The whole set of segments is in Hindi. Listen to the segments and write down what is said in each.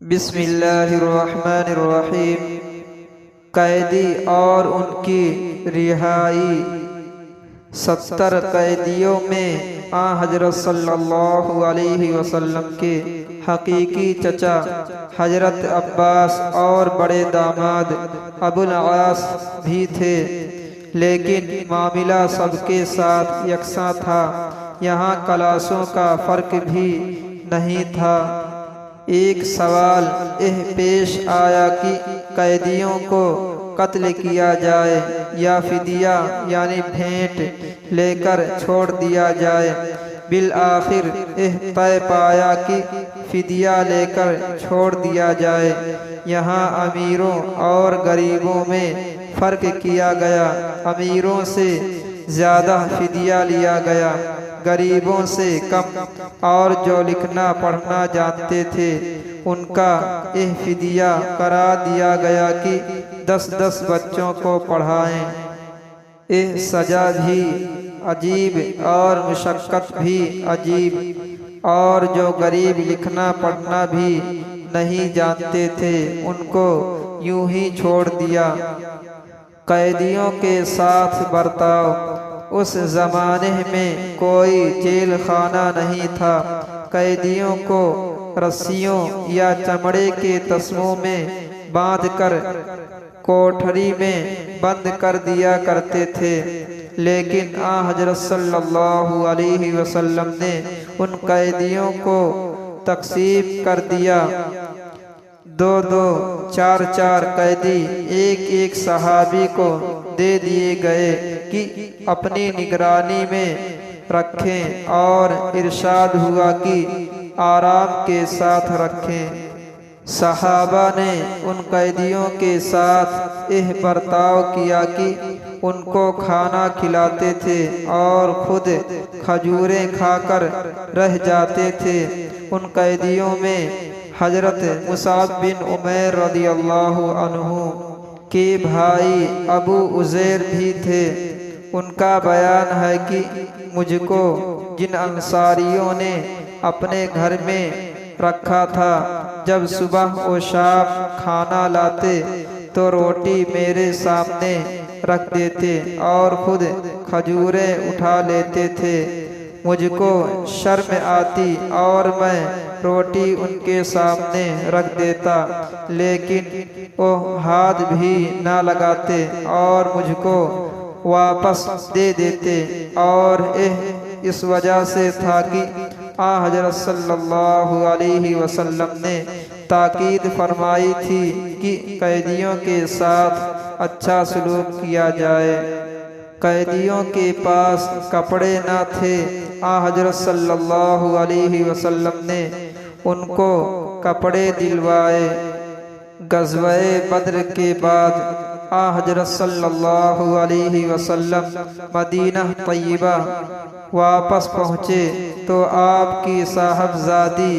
बिस्मिल्लाहिर्रहमानिर्रहीम। कैदी और उनकी रिहाई। 70 कैदियों में हज़रत सल्लल्लाहु अलैहि वसल्लम के हकीकी चचा हज़रत अब्बास और बड़े दामाद अबुल आस भी थे, लेकिन मामला सबके साथ यकसा था। यहाँ क्लासों का फ़र्क भी नहीं था। एक सवाल यह पेश आया कि कैदियों को कत्ल किया जाए या फिदिया यानी भेंट लेकर छोड़ दिया जाए। बिल आखिर यह तय पाया कि फिदिया लेकर छोड़ दिया जाए। यहाँ अमीरों और गरीबों में फ़र्क किया गया। अमीरों से ज़्यादा फिदिया लिया गया, गरीबों से कम, और जो लिखना पढ़ना जानते थे उनका यह फिदिया करा दिया गया कि 10-10 बच्चों को पढ़ाएं। यह सजा भी अजीब और मुशक्क़त भी अजीब। और जो गरीब लिखना पढ़ना भी नहीं जानते थे उनको यूं ही छोड़ दिया। कैदियों के साथ बर्ताव। उस ज़माने में कोई जेल खाना नहीं था। कैदियों को रस्सियों या चमड़े के तस्मों में बांधकर कोठरी में बंद कर दिया करते थे, लेकिन हज़रत सल्लल्लाहु अलैहि वसल्लम ने उन कैदियों को तक़सीम कर दिया। 2-2, 4-4 कैदी एक एक सहाबी को दे दिए गए कि अपनी निगरानी में रखें, और इरशाद हुआ कि आराम के साथ रखें। सहाबा ने उन कैदियों के साथ यह बर्ताव किया कि उनको खाना खिलाते थे और खुद खजूरें खाकर रह जाते थे। उन कैदियों में हज़रत मुसाब बिन उमैर रदियल्लाहु अन्हु के भाई अबू उज़ैर भी थे। उनका बयान है कि मुझको जिन अंसारियों ने अपने घर में रखा था, जब सुबह और शाम खाना लाते तो रोटी मेरे सामने रख देते और खुद खजूरें उठा लेते थे। मुझको शर्म आती और मैं रोटी उनके सामने रख देता, लेकिन वो हाथ भी ना लगाते और मुझको वापस दे देते। और इस वजह से था कि हज़रत सल्लल्लाहु अलैहि वसल्लम ने ताकीद फरमाई थी कि कैदियों के साथ अच्छा सलूक किया जाए। कैदियों के पास कपड़े न थे। हज़रत सल्लल्लाहु अलैहि वसल्लम ने उनको कपड़े दिलवाए। गज़वे बद्र के बाद हज़रत सल्लल्लाहु अलैहि वसल्लम मदीना तय्यबा वापस पहुँचे तो आपकी साहबजादी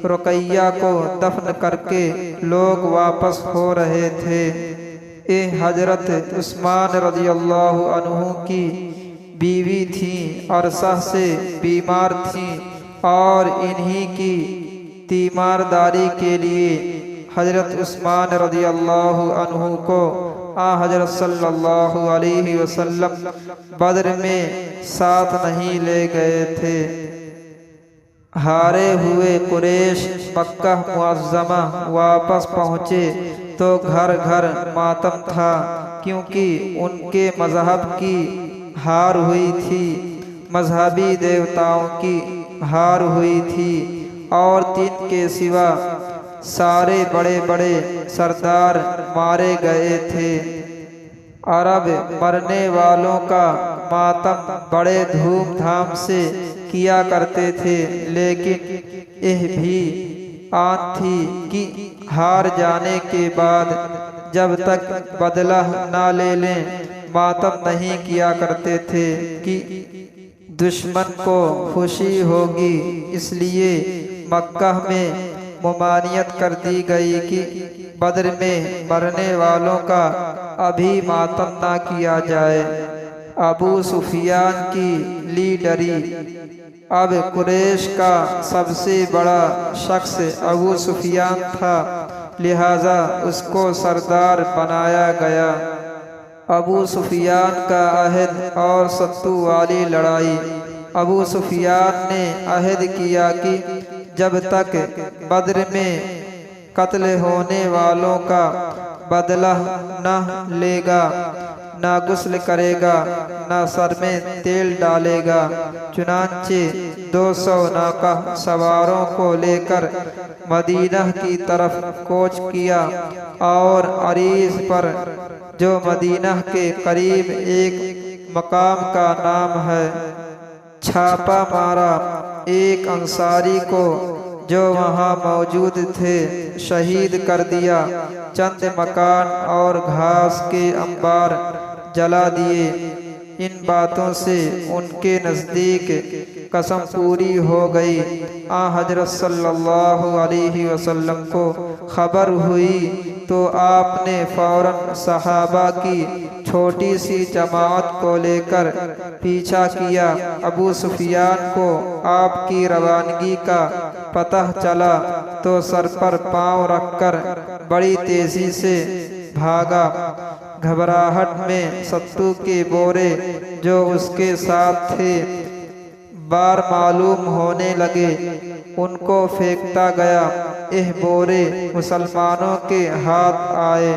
रुकैया को दफन करके लोग वापस हो रहे थे। ये हज़रत उस्मान रज़ियल्लाहु अन्हु की बीवी थी, अरसा से बीमार थी, और इन्हीं की तीमारदारी के लिए हज़रत उस्मान रज़ियल्लाहु अन्हु को हज़रत सल्लल्लाहु अलैहि वसल्लम बद्र में साथ नहीं ले गए थे। हारे हुए कुरैश मक्का मुअज़्ज़मा वापस पहुँचे तो घर घर मातम था, क्योंकि उनके मज़हब की हार हुई थी, मजहबी देवताओं की हार हुई थी, और 3 के सिवा सारे बड़े बड़े सरदार मारे गए थे। अरब मरने वालों का मातम बड़े धूमधाम से किया करते थे, लेकिन यह भी आन थी कि हार जाने के बाद जब तक बदला ना ले लें मातम नहीं किया करते थे कि दुश्मन को खुशी होगी। इसलिए मक्का में मुमानियत कर दी गई कि बद्र में मरने वालों का अभी मातम ना किया जाए। अबू सुफियान की लीडरी। अब कुरैश का सबसे बड़ा शख्स अबू सुफियान था, लिहाजा उसको सरदार बनाया गया। अबू सुफियान का अहद और सत्तू वाली लड़ाई। अबू सुफियान ने अहद किया कि जब तक बद्र में कत्ल होने वालों का बदला न लेगा, ना गुस्ल करेगा, ना सर में तेल डालेगा। चुनांचे 200 नाका सवारों को लेकर मदीना की तरफ कोच किया और अरीज पर, जो मदीना के करीब एक मकाम का नाम है, छापा मारा। एक अंसारी को जो वहाँ मौजूद थे शहीद कर दिया। चंद मकान और घास के अंबार जला दिए। इन बातों से उनके नज़दीक कसम पूरी हो गई। हज़रत सल्लल्लाहु अलैहि वसल्लम को खबर हुई तो आपने फौरन सहाबा की छोटी सी जमात को लेकर पीछा किया। अबू सुफियान को आपकी रवानगी का पता चला तो सर पर पांव रखकर बड़ी तेजी से भागा। घबराहट में सत्तू के बोरे जो उसके साथ थे बार मालूम होने लगे, उनको फेंकता गया। यह बोरे मुसलमानों के हाथ आए।